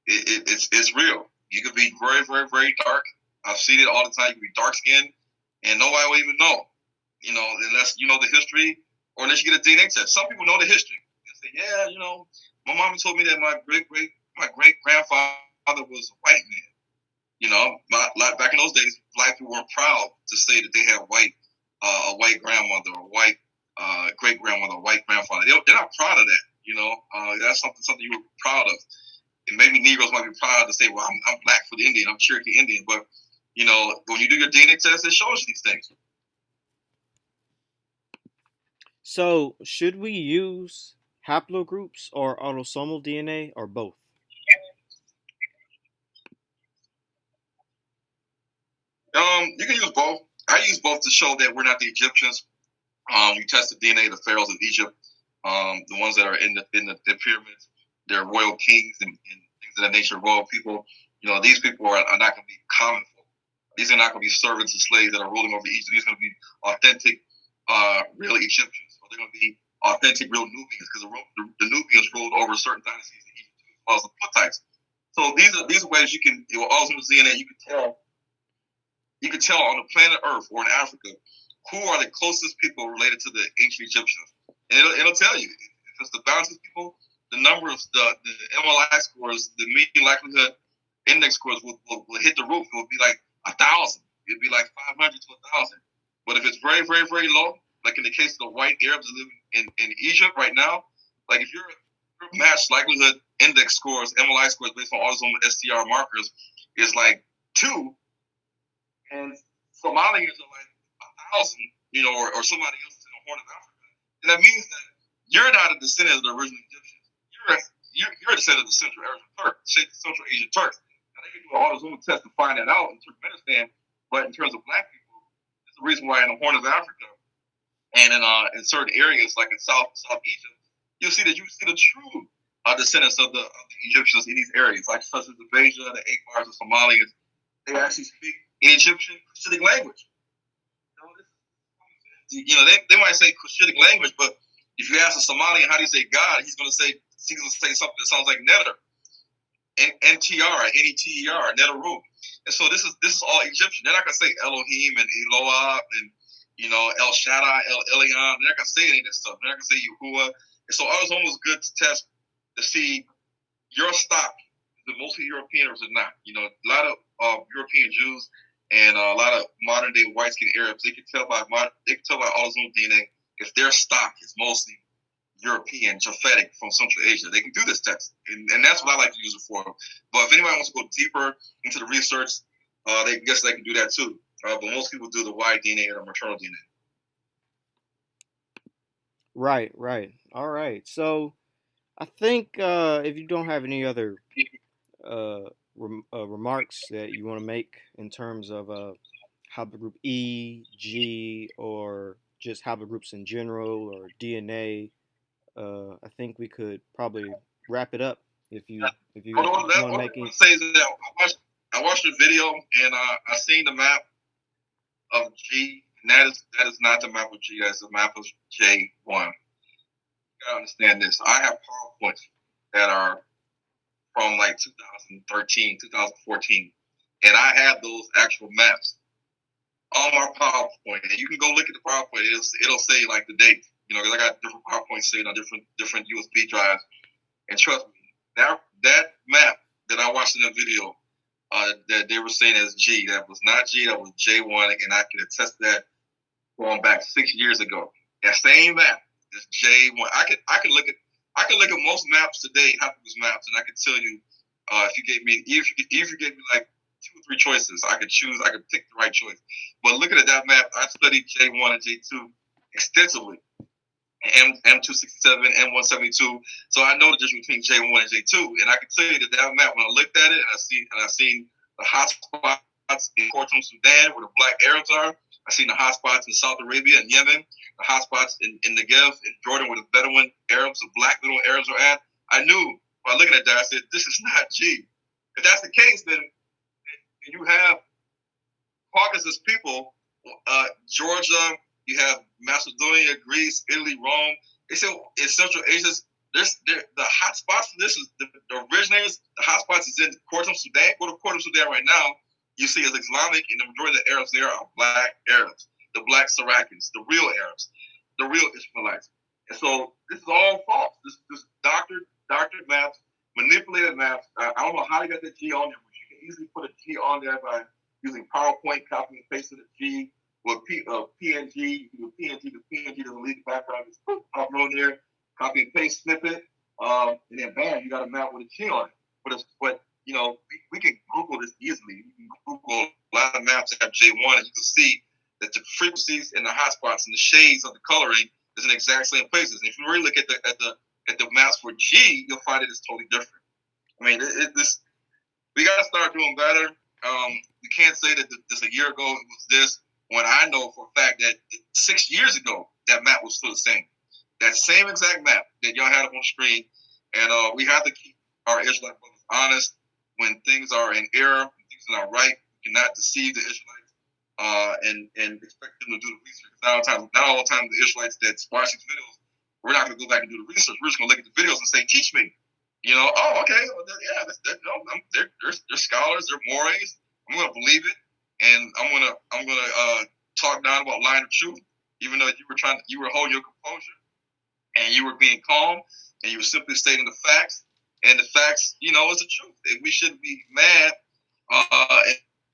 it's real. You could be very, very, very dark. I've seen it all the time. You could be dark skinned, and nobody will even know. Unless you know the history, or unless you get a DNA test. Some people know the history. They say, yeah, my mom told me that my great grandfather was a white man. Back in those days, black people were proud to say that they had a white grandmother, or white great grandmother, or white grandfather. They're not proud of that. That's something you were proud of. And maybe Negroes might be proud to say, well, I'm black for the Indian, I'm Cherokee Indian, but when you do your DNA test, it shows you these things. So, should we use haplogroups or autosomal DNA or both? You can use both. I use both to show that we're not the Egyptians. We tested DNA of the pharaohs of Egypt, the ones that are in the pyramids. They're royal kings and things of that nature, royal people. These people are not going to be common folk. These are not going to be servants and slaves that are ruling over Egypt. These are going to be authentic, real Egyptians. Or they're going to be authentic, real Nubians, because the Nubians ruled over certain dynasties in Egypt, as well as the Hittites. So these are ways you can, also with DNA, you can tell on the planet Earth or in Africa who are the closest people related to the ancient Egyptians. And it'll tell you if it's the bounces people, the number of the MLI scores, the median likelihood index scores will hit the roof. It will be like 1,000. It'd be like 500 to 1,000. But if it's very, very, very low, like in the case of the white Arabs that live in Egypt right now, like if your match likelihood index scores, MLI scores based on autosomal STR markers is like 2, and Somalians are like 1,000, or somebody else in the Horn of Africa, and that means that you're not a descendant of the original Egyptians. You're a descendant of the Central Asian Turks. Now they can do an autosomal test to find that out in Turkmenistan, but in terms of black people, there's a reason why in the Horn of Africa and in certain areas like in South Egypt, you see the true descendants of the Egyptians in these areas, like such as the Beja, the Akbars, the Somalians. They actually speak in Egyptian Cushitic language. They might say Cushitic language, but if you ask a Somalian how do you say God, he's going to say something that sounds like Neter, N-T-R, N-E-T-E-R, Netaru. And so this is all Egyptian. They're not going to say Elohim and Eloah and El Shaddai, El Elyon. They're not going to say any of that stuff. They're not going to say Yahuwah. And so it was almost good to test to see your stock. Is it mostly European or is it not? A lot of European Jews and a lot of modern day white skinned Arabs, they can tell by autosomal DNA if their stock is mostly European, Japhetic from Central Asia. They can do this test, and that's what I like to use it for. But if anybody wants to go deeper into the research, they can do that too. But most people do the Y DNA or the maternal DNA. Right. All right. So, I think if you don't have any other remarks that you want to make in terms of haplogroup E, G, or just haplogroups in general, or DNA, I think we could probably wrap it up if you want to make What any. I say is that I watched the video and I seen the map of G, and that is not the map of G. That's the map of J1. You gotta understand this. I have PowerPoints that are from like 2013, 2014, and I have those actual maps on my PowerPoint. And you can go look at the PowerPoint. It'll say like the date, because I got different PowerPoints saved on different USB drives. And trust me, that map that I watched in the video that they were saying as G, that was not G, that was J1, and I can attest to that going back 6 years ago. That same map is J1. I could look at most maps today, haplogroup maps, and I could tell you if you gave me like 2 or 3 choices, I could pick the right choice. But looking at that map, I studied J1 and J2 extensively. M267, M172. So I know the difference between J1 and J2, and I can tell you that map when I looked at it and I seen the hot spots in Khartoum, Sudan, where the black Arabs are. I seen the hot spots in Saudi Arabia and Yemen, the hot spots in Negev in Jordan, where the Bedouin Arabs, the black Bedouin Arabs are at. I knew by looking at that, I said, this is not G. If that's the case, then you have Caucasus people, Georgia, you have Macedonia, Greece, Italy, Rome. They said in Central Asia, the hot spots for this is the originators. The hot spots is in Khartoum, Sudan. Go to Khartoum, Sudan right now. You see it's Islamic, and the majority of the Arabs there are black Arabs, the black Sarakians, the real Arabs, the real Ishmaelites. And so this is all false. This doctored maps, manipulated maps. I don't know how they got that G on there, but you can easily put a G on there by using PowerPoint, copy and pasting the G. With PNG, with PNG, the PNG doesn't leave the background. Just pop it on there, copy and paste snippet, and then bam, you got a map with a G on it. But we can Google this easily. You can Google a lot of maps that have J1, and you can see that the frequencies and the hotspots and the shades of the coloring is in the exact same places. And if you really look at the maps for G, you'll find it is totally different. I mean, this we got to start doing better. We can't say that this a year ago it was this, when I know for a fact that 6 years ago that map was still the same. That same exact map that y'all had up on the screen. And we have to keep our Israelite brothers honest when things are in error, when things are not right. We cannot deceive the Israelites and expect them to do the research. Not all the time the Israelites that watch these videos, we're not going to go back and do the research. We're just going to look at the videos and say, teach me. Oh, okay, well, yeah, they're scholars, they're mores. I'm gonna believe it, and I'm gonna talk down about lying or truth, even though you were holding your composure, and you were being calm, and you were simply stating the facts, and the facts, is the truth. And we shouldn't be mad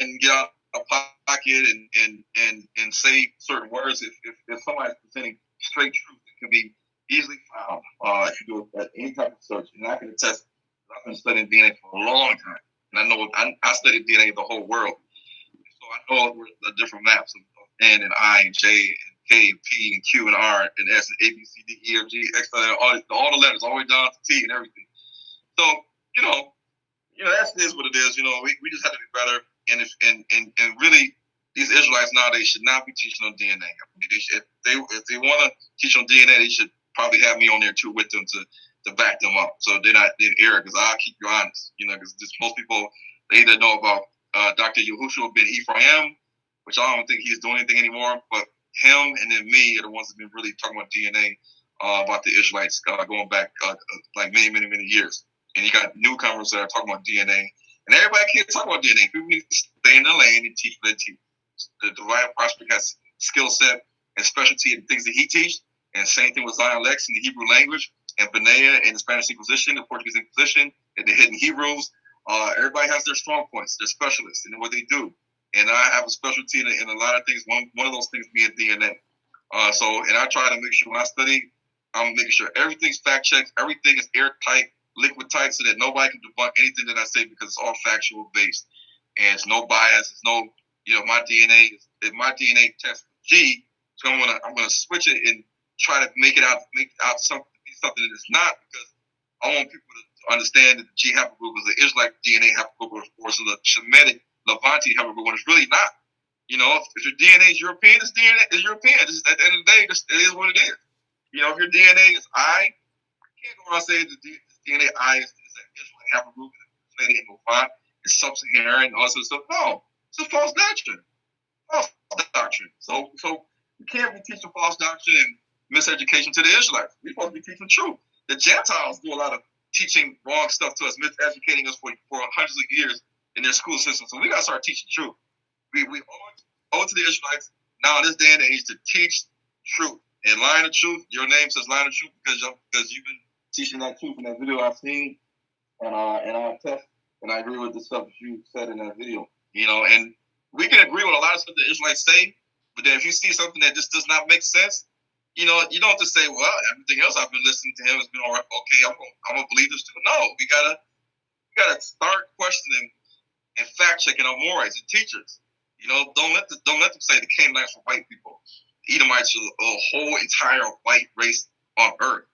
and get out of pocket and say certain words if somebody's presenting straight truth. It can be easily found if you do any type of search. And I can attest, I've been studying DNA for a long time. And I know I studied DNA the whole world. So I know the different maps of N and I and J and K and P and Q and R and S and A, B, C, D, E, F, G, X, all the letters, all the way down to T and everything. So, that is what it is. We just have to be better. And really, these Israelites nowadays should not be teaching on DNA. I mean, if they want to teach on DNA, they should probably have me on there too with them to back them up, so they're not in error. Because I'll keep you honest, because most people, they either know about Dr. Yahushua ben Ephraim, which I don't think he's doing anything anymore, but him and then me are the ones that have been really talking about DNA, about the Israelites going back like many, many, many years. And you got newcomers that are talking about DNA, and everybody can't talk about DNA. People need to stay in their lane and teach what they teach. The Divine Prospect has skill set and specialty in things that he teaches. And same thing with Zion Lex in the Hebrew language, and Benea in the Spanish Inquisition, the Portuguese Inquisition, and the hidden Hebrews. Everybody has their strong points. They're specialists in what they do. And I have a specialty in a lot of things. One of those things being DNA. And I try to make sure when I study, I'm making sure everything's fact checked, everything is airtight, liquid tight, so that nobody can debunk anything that I say, because it's all factual based. And it's no bias. It's no, my DNA. If my DNA test G, so I'm gonna switch it and try to make it out to something that it's not, because I want people to understand that the G haplogroup is the Israelite DNA haplogroup, or it's a Shemitic Levante haplogroup, when it's really not. If your DNA is European, it's DNA is European. Just at the end of the day, it is what it is. If your DNA is I, you can't go around saying that the DNA I is an Israelite haplogroup and it's in Levant, it's sub-Saharan, and all this stuff. No, it's a false doctrine. False doctrine. So you can't be teaching false doctrine and miseducation to the Israelites. We're supposed to be teaching truth. The Gentiles do a lot of teaching wrong stuff to us, miseducating us for hundreds of years in their school system. So we got to start teaching truth. We owe it to the Israelites now in this day and age to teach truth. And line of truth, your name says line of truth because you've been teaching that truth in that video I've seen. And I attest and I agree with the stuff that you said in that video. And we can agree with a lot of stuff the Israelites say, but then if you see something that just does not make sense, you don't just say, well, everything else I've been listening to him has been all right. Okay, I'm gonna believe this too. No, we gotta start questioning and fact checking our mores and teachers. Don't let them say the Canaanites were white people. The Edomites are a whole entire white race on earth.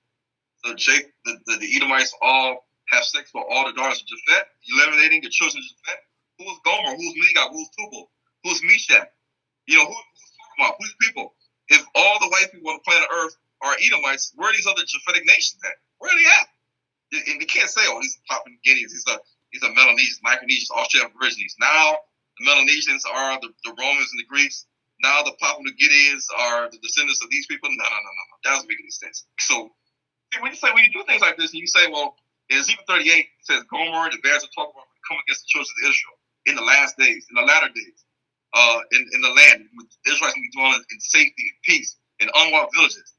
So the Edomites all have sex with all the daughters of Japhet, eliminating the children of Japhet. Who's Gomer? Who's Magog? Who's Tubal? Who's Meshach? Who's talking about? Who's people? If all the white people on the planet Earth are Edomites, where are these other Japhetic nations at? Where are they at? And you can't say, oh, these are Papua Guineans, these are Melanesians, Micronesians, Australian Aborigines. Now the Melanesians are the Romans and the Greeks. Now the Papua Guineans are the descendants of these people. No. That doesn't make any sense. So when you do things like this, and you say, well, in Ezekiel 38, it says Gomer, the bears are talking about come against the children of Israel in the last days, in the latter days, in the land, with Israelites will be dwelling in safety and peace in unwalled villages.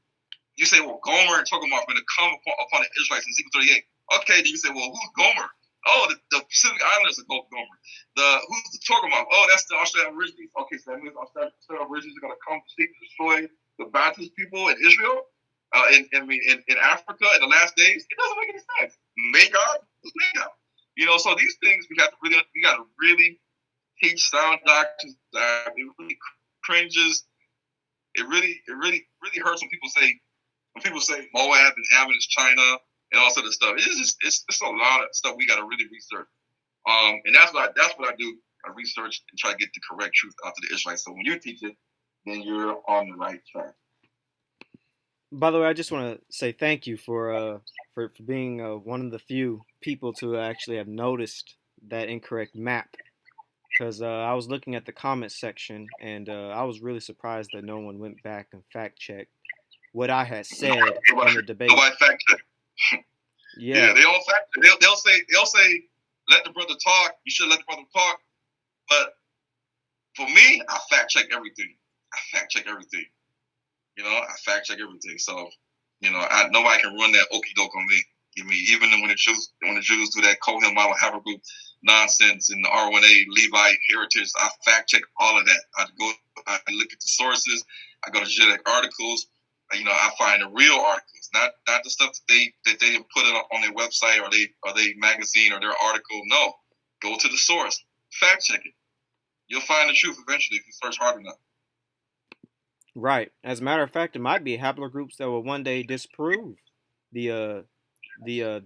You say, well, Gomer and talking about going to come upon the Israelites in Ezekiel 38. Okay, then you say, well, who's Gomer? Oh, the Pacific Islanders are Gomer. Who's the Togamon? Oh, that's the Australian Aborigines. Okay, so that means Australian Aborigines are going to come to seek to destroy the Baptist people in Israel, in Africa in the last days. It doesn't make any sense. Magog? Who's Magog? So these things we got to really teach sound doctrines. It really cringes. It really hurts when people say Moab and Ammon is China and all sort of stuff. It's a lot of stuff we got to really research. And that's what I do. I research and try to get the correct truth out to the Israelites. So when you teach it, then you're on the right track. By the way, I just want to say thank you for being one of the few people to actually have noticed that incorrect map. Because I was looking at the comment section and I was really surprised that no one went back and fact checked what I had said in the debate. Nobody fact check. Yeah, they all fact check. They'll say let the brother talk. You should let the brother talk. But for me, I fact check everything. I fact check everything. So, nobody can run that okey doke on me. Even when the Jews do that Kohen model haplogroup nonsense and the R1A Levite heritage, I fact check all of that. I look at the sources. I go to genetic articles. I find the real articles, not the stuff that they put it on their website or they magazine or their article. No, go to the source, fact check it. You'll find the truth eventually if you search hard enough. right. As a matter of fact, it might be haplogroups that will one day disprove the the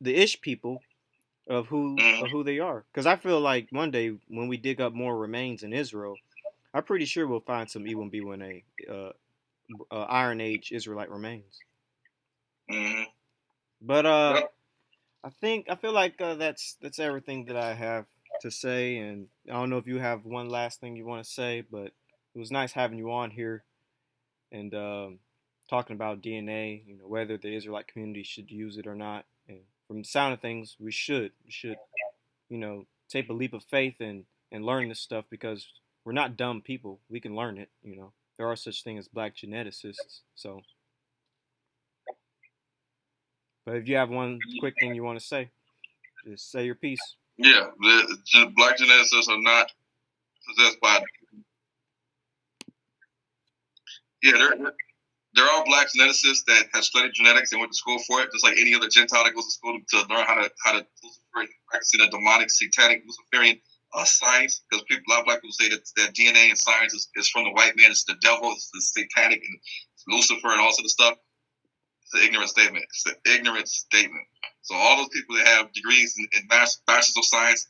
Ish people of who they are. Because I feel like one day when we dig up more remains in Israel, I'm pretty sure we'll find some E1B1A Iron Age Israelite remains. Mm-hmm. But Yep. I feel like that's everything that I have to say, and I don't know if you have one last thing you want to say, but it was nice having you on here and talking about DNA. Whether the Israelite community should use it or not. And from the sound of things, we should. We should, take a leap of faith and learn this stuff because we're not dumb people. We can learn it. There are such things as black geneticists. So, but if you have one quick thing you want to say, just say your piece. Yeah, the black geneticists are not possessed by. Yeah, there are black geneticists that have studied genetics and went to school for it, just like any other Gentile that goes to school to learn how to practice a demonic, satanic, Luciferian science. Because a lot of black people say that DNA and science is from the white man. It's the devil. It's the satanic and Lucifer and all sort of stuff. It's an ignorant statement. It's an ignorant statement. So all those people that have degrees in bachelors of science,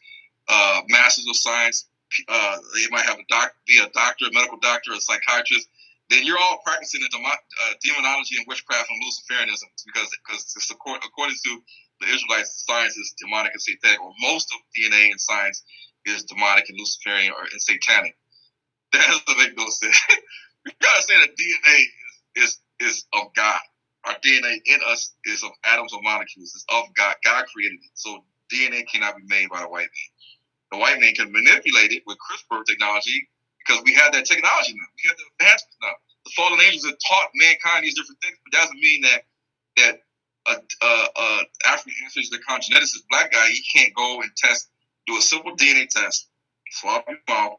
masters of science, they might have be a doctor, a medical doctor, a psychiatrist. Then you're all practicing the demonology and witchcraft and Luciferianism because it's according to the Israelites, science is demonic and satanic, or most of DNA and science is demonic and Luciferian and satanic. That doesn't make no sense. We gotta say that DNA is of God. Our DNA in us is of atoms or molecules. It's of God. God created it. So DNA cannot be made by the white man. The white man can manipulate it with CRISPR technology because we have that technology now. We have the advancements now. The fallen angels have taught mankind these different things, but that doesn't mean that African ancestry, the geneticist black guy, he can't go and do a simple DNA test, swab your mouth,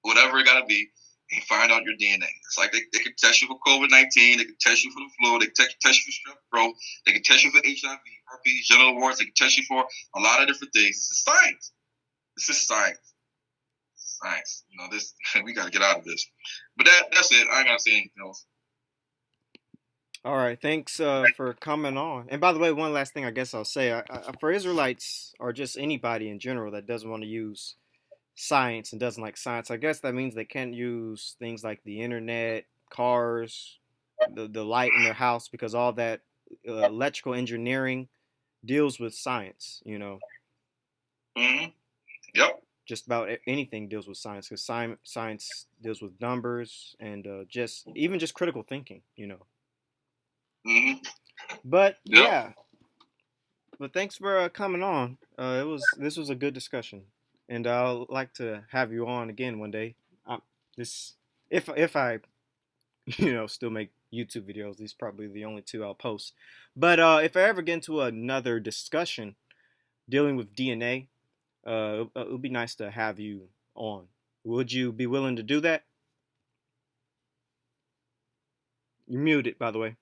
whatever it got to be, and find out your DNA. It's like they can test you for COVID-19, they can test you for the flu, they can test you for strep throat, they can test you for HIV, herpes, genital warts, they can test you for a lot of different things. This is science. This is science. Science. This we got to get out of this. But that's it. I ain't gotta say anything else. All right, thanks for coming on. And by the way, one last thing I guess I'll say for Israelites or just anybody in general that doesn't want to use science and doesn't like science, I guess that means they can't use things like the internet, cars, the light in their house because all that electrical engineering deals with science. Mm-hmm. Yep. Just about anything deals with science because science deals with numbers and just critical thinking. Mm-hmm. But Yep. yeah, but thanks for coming on. This was a good discussion, and I'll like to have you on again one day. This if I still make YouTube videos, these are probably the only two I'll post. But if I ever get into another discussion dealing with DNA, it would be nice to have you on. Would you be willing to do that? You're muted, by the way.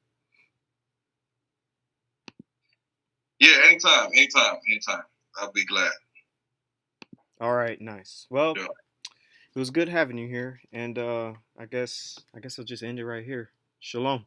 Yeah, anytime, anytime, anytime. I'll be glad. All right, nice. Well, Yeah. it was good having you here, and I guess I'll just end it right here. Shalom.